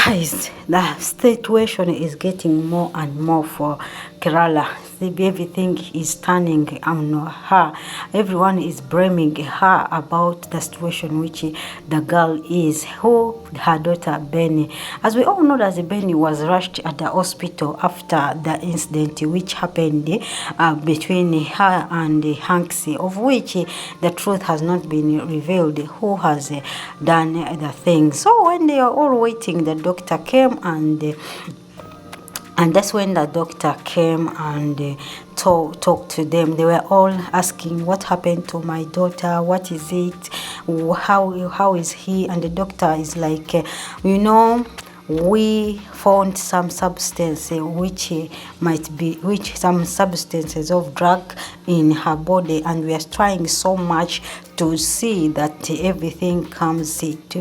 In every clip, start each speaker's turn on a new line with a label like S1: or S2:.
S1: Guys, the situation is getting more and more for Kerala. Everything is turning on her. Everyone is blaming her about the situation which the girl is, who her daughter Benny. As we all know that Benny was rushed at the hospital after the incident which happened between her and Hanksy, of which the truth has not been revealed who has done the thing. So when they are all waiting, the doctor came and that's when the doctor came and talked to them. They were all asking, what happened to my daughter? What is it? How is he? And the doctor is like, we found some substance which some substances of drug in her body, and we are trying so much to see that everything comes to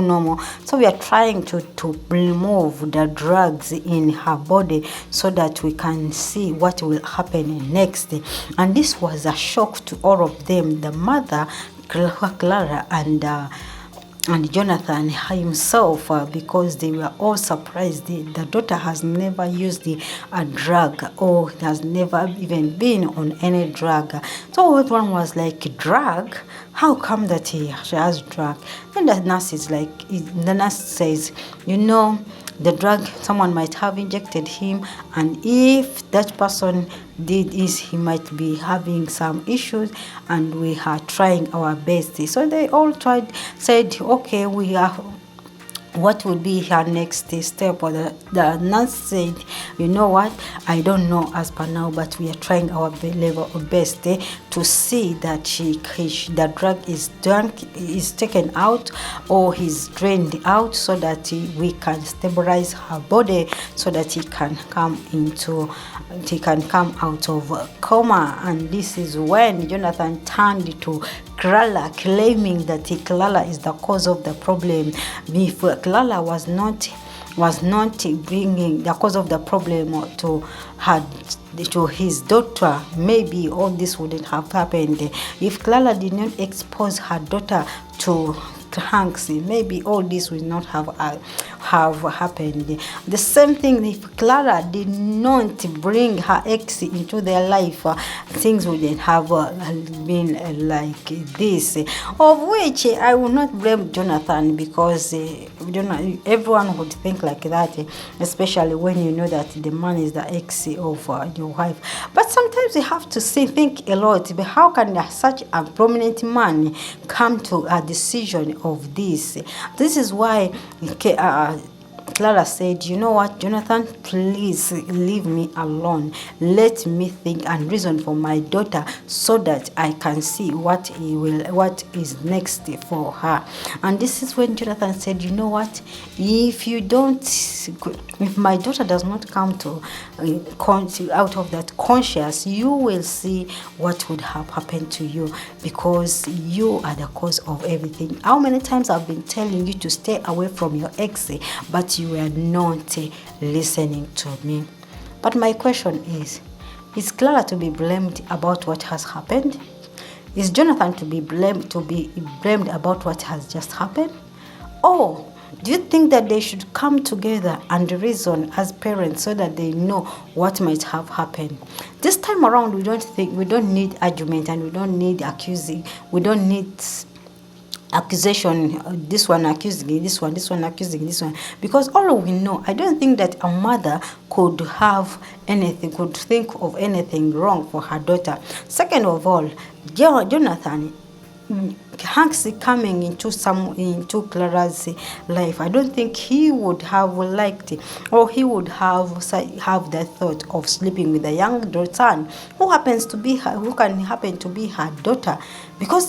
S1: normal. So we are trying to remove the drugs in her body so that we can see what will happen next. And this was a shock to all of them, the mother, Clara, and Jonathan himself, because they were all surprised. The daughter has never used a drug or has never even been on any drug. So everyone was like, drug? How come that she has drug? And the nurse says, the drug, someone might have injected him, and if that person did this, he might be having some issues, and we are trying our best. So they all said, okay, we are, what would be her next step? Or the nurse said, you know what, I don't know as per now, but we are trying our level of best to see that the drug is taken out or is drained out, so that we can stabilize her body, so that he can come out of coma. And this is when Jonathan turned to Clara, claiming that Clara is the cause of the problem. If Clara was not bringing the cause of the problem to his daughter, maybe all this wouldn't have happened. If Clara did not expose her daughter to Hanksy, maybe all this would not have happened. The same thing, if Clara did not bring her ex into their life, things wouldn't have been like this. Of which I will not blame Jonathan, because everyone would think like that, especially when you know that the man is the ex of your wife. But sometimes you have to think a lot. But how can such a prominent man come to a decision of this? This is why Clara said, you know what, Jonathan, please leave me alone. Let me think and reason for my daughter, so that I can see what is next for her. And this is when Jonathan said, you know what, if my daughter does not come to out of that conscious, you will see what would have happened to you, because you are the cause of everything. How many times I've been telling you to stay away from your ex, but you were not listening to me. But my question is Clara to be blamed about what has happened? Is Jonathan to be blamed about what has just happened? Or do you think that they should come together and reason as parents, so that they know what might have happened? This time around, we don't need argument, and we don't need accusing. We don't need accusation, this one accusing this one accusing this one, because all we know, I don't think that a mother could think of anything wrong for her daughter. Second of all, Jonathan, Hanksy coming into Clara's life, I don't think he would have liked it, or he would have the thought of sleeping with a young son who can happen to be her daughter, because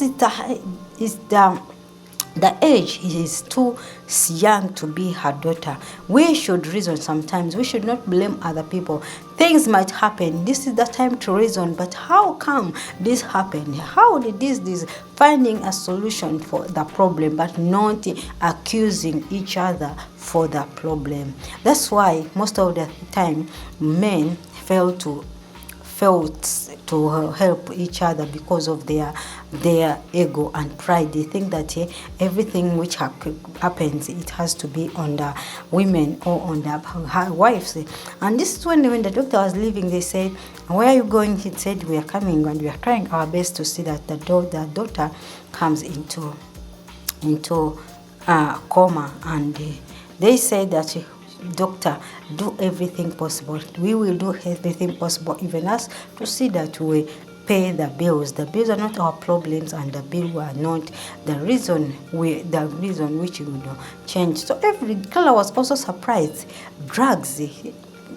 S1: the age is too young to be her daughter. We should reason sometimes. We should not blame other people. Things might happen. This is the time to reason. But how come this happened? How did this finding a solution for the problem, but not accusing each other for the problem? That's why most of the time men fail felt to help each other because of their ego and pride. They think that everything which happens, it has to be on the women or on the wives. And this is when the doctor was leaving, they said, "Where are you going?" He said, "We are coming and we are trying our best to see that the daughter comes into coma." And they said that, "Doctor, do everything possible. We will do everything possible, even us, to see that we pay the bills. The bills are not our problems, and the bills are not the reason which will change." So every girl was also surprised. Drugs,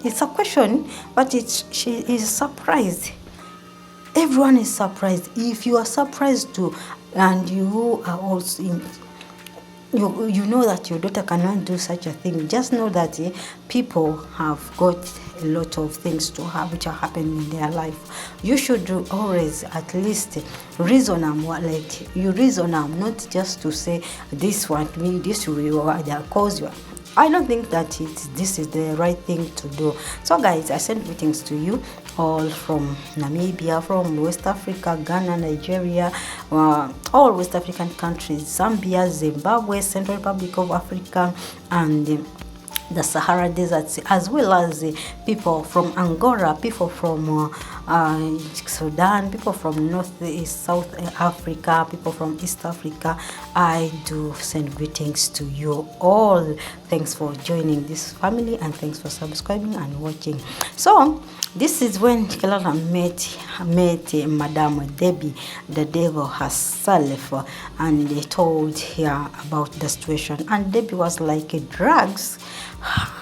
S1: it's a question, but she is surprised. Everyone is surprised. If you are surprised too, and you are also you know that your daughter cannot do such a thing, just know that people have got a lot of things to have which are happening in their life. You should always at least reason them, like you reason them, not just to say this one me, this will cause you. I don't think that this is the right thing to do. So guys, I send greetings to you all from Namibia, from West Africa, Ghana, Nigeria, all West African countries, Zambia, Zimbabwe, Central Republic of Africa, and the Sahara Desert, as well as people from Angola, people from Sudan, people from Northeast, South Africa, people from East Africa. I do send greetings to you all. Thanks for joining this family, and thanks for subscribing and watching. So this is when Clara met Madame Debbie, the devil herself, and they told her about the situation. And Debbie was like, "Drugs?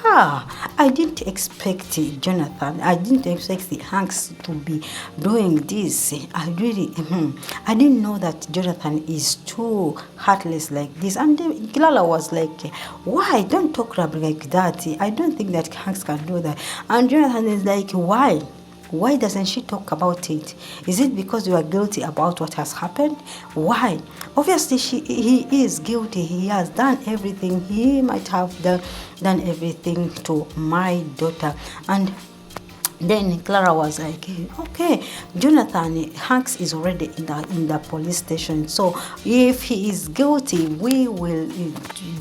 S1: I didn't expect Jonathan. I didn't expect the Hanks to be doing this. I didn't know that Jonathan is too heartless like this." And Kilala was like, "Why? Don't talk like that. I don't think that Hanks can do that." And Jonathan is like, "Why? Why doesn't she talk about it? Is it because you are guilty about what has happened? Why?" Obviously, he is guilty. He has done everything. He might have done everything to my daughter. And then Clara was like, "Okay, Jonathan, Hanks is already in the police station. So if he is guilty, we will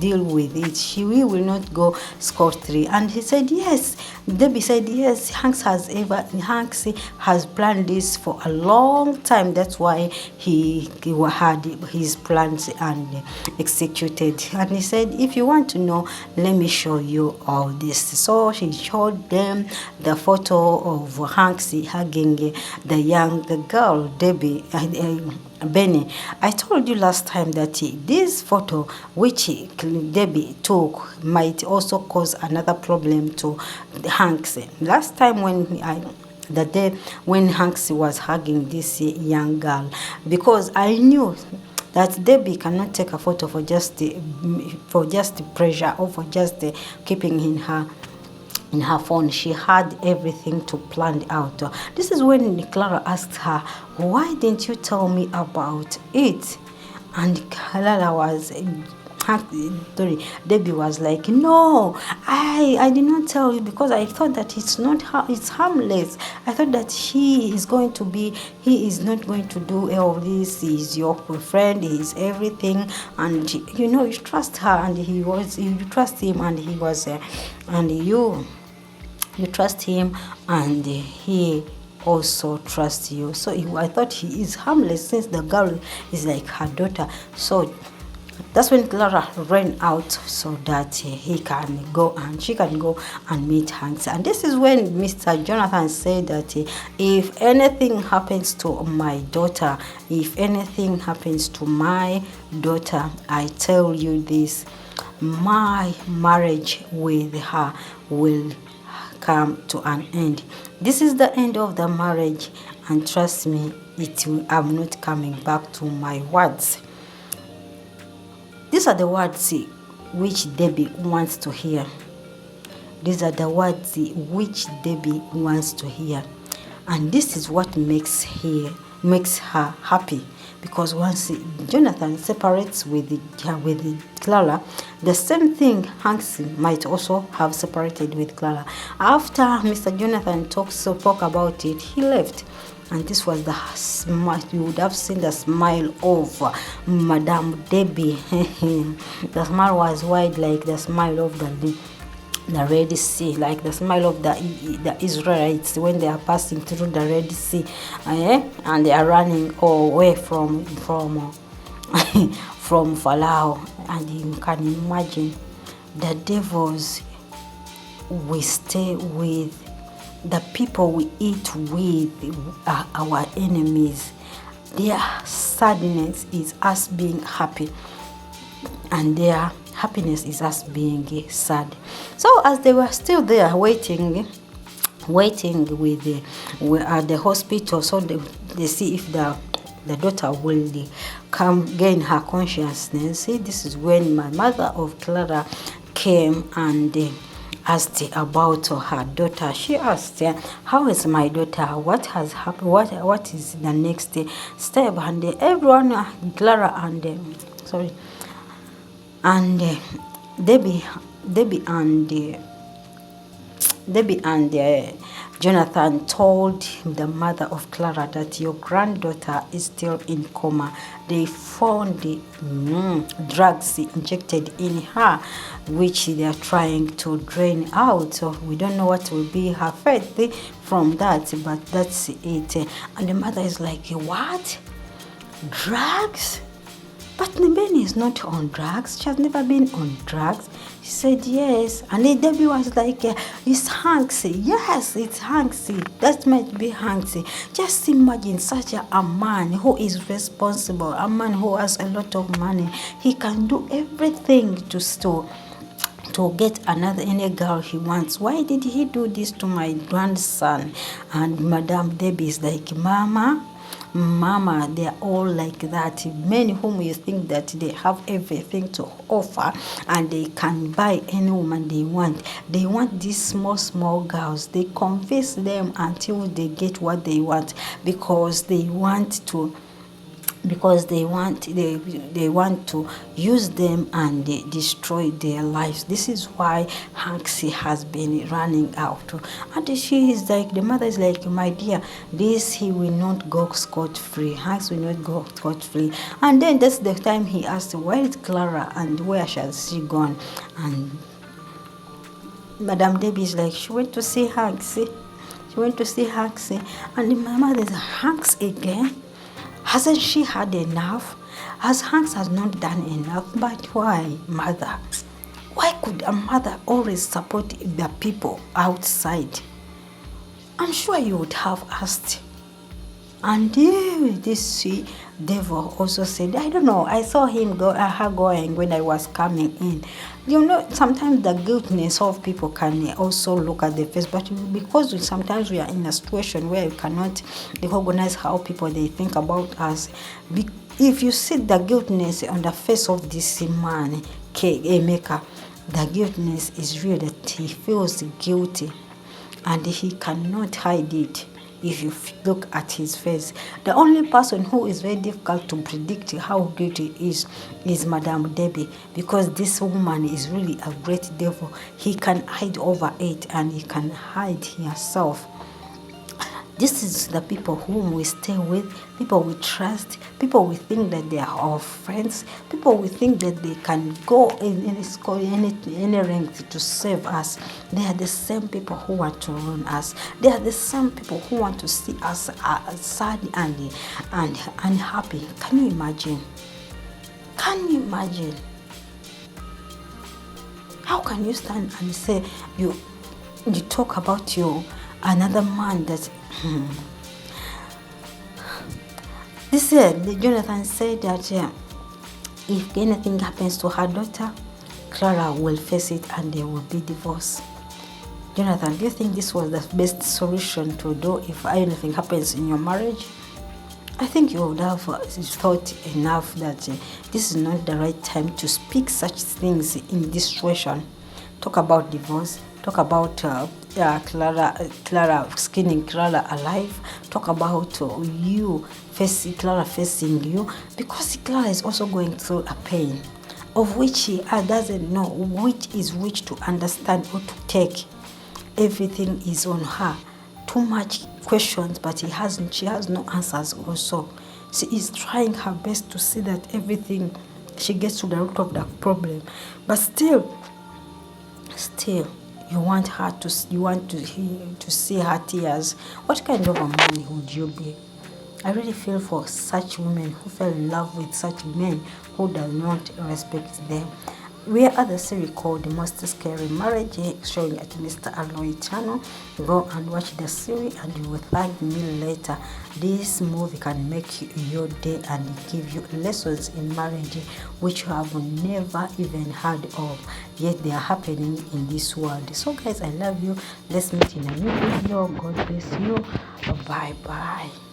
S1: deal with it. We will not go scot-free." And he said, "Yes." Debbie said, "Yes, Hanks has planned this for a long time. That's why he had his plans and executed." And he said, "If you want to know, let me show you all this." So she showed them the photo of Hanksy hugging the young girl, Debbie, Benny. I told you last time that this photo which Debbie took might also cause another problem to Hanks. Last time the day when Hanks was hugging this young girl, because I knew that Debbie cannot take a photo for just pressure, or for just keeping in her phone. She had everything to plan out. This is when Clara asked her, "Why didn't you tell me about it?" And Debbie was like, "No, I did not tell you because I thought that it's harmless. I thought that he is not going to do all this. He's your friend, he's everything, and you trust her, and you trust him, and he was and you trust him, and he also trusts you. So I thought he is harmless, since the girl is like her daughter." So that's when Clara ran out so that she can go and meet Hanks. And this is when Mr. Jonathan said that if anything happens to my daughter, I tell you this, my marriage with her will come to an end. This is the end of the marriage, and trust me, I'm not coming back to my words. These are the words which Debbie wants to hear. These are the words which Debbie wants to hear. And this is what makes her makes her happy, because once Jonathan separates with Clara, the same thing Hanksy might also have separated with Clara. After Mr. Jonathan spoke about it, he left. And this was the smile. You would have seen the smile of Madame Debbie. The smile was wide like the smile of the Red Sea, like the smile of the Israelites when they are passing through the Red Sea, and they are running away from Pharaoh. And you can imagine the devils we stay with, the people we eat with, our enemies. Their sadness is us being happy, and their happiness is us being sad. So as they were still there waiting at the hospital, so they see if the daughter will come gain her consciousness. See, this is when my mother of Clara came and asked about her daughter. She asked, how is my daughter? What has happened? What is the next step? And everyone, Clara and Debbie and Jonathan told the mother of Clara that your granddaughter is still in coma. They found the drugs injected in her, which they are trying to drain out. So we don't know what will be her fate from that, but that's it. And the mother is like, what? Drugs? But Nibeni is not on drugs. She has never been on drugs. She said yes. And then Debbie was like, it's Hanksy. Yes, it's Hanksy. That might be Hanksy. Just imagine such a man who is responsible, a man who has a lot of money. He can do everything to get any girl he wants. Why did he do this to my grandson? And Madame Debbie is like, Mama, they are all like that. Many whom you think that they have everything to offer and they can buy any woman they want. They want these small girls. They convince them until they get what they want, because they want to use them and destroy their lives. This is why Hanksy has been running out. And she is like, the mother is like, my dear, he will not go scot-free. Hanks will not go scot-free. And then that's the time he asked, where is Clara and where shall she gone? And Madame Debbie is like, she went to see Hanksy. And my mother is, Hanks again? Hasn't she had enough? Hanks has not done enough. But why, mother? Why could a mother always support the people outside? I'm sure you would have asked. And this devil also said, I don't know, I saw her going when I was coming in. You know, sometimes the guiltness of people can also look at the face, but because sometimes we are in a situation where you cannot recognize how people they think about us. If you see the guiltness on the face of this man, Emeka, the guiltness is real, that he feels guilty and he cannot hide it. If you look at his face, the only person who is very difficult to predict how guilty is Madame Debbie, because this woman is really a great devil. He can hide over it and he can hide himself. This is the people whom we stay with, people we trust, people we think that they are our friends, people we think that they can go in any length to save us. They are the same people who want to ruin us. They are the same people who want to see us sad and unhappy. Can you imagine? Can you imagine? How can you stand and say you talk about another man that this Jonathan said that if anything happens to her daughter, Clara will face it and they will be divorced. Jonathan, do you think this was the best solution to do if anything happens in your marriage? I think you would have thought enough that this is not the right time to speak such things in this situation. Talk about divorce, talk about Clara skinning Clara alive. Talk about you facing Clara facing you, because Clara is also going through a pain of which she doesn't know which is which to understand or to take. Everything is on her. Too much questions, but she has no answers also. She is trying her best to see that everything, she gets to the root of the problem, but still you want to see her tears. What kind of a man would you be? I really feel for such women who fell in love with such men who do not respect them. We are at the series called The Most Scary Marriage, showing at Mr ALOY channel. Go and watch the series and you will thank me later. This movie can make your day and give you lessons in marriage which you have never even heard of, yet they are happening in this world. So guys, I love you. Let's meet in a new video. God bless you. Bye bye.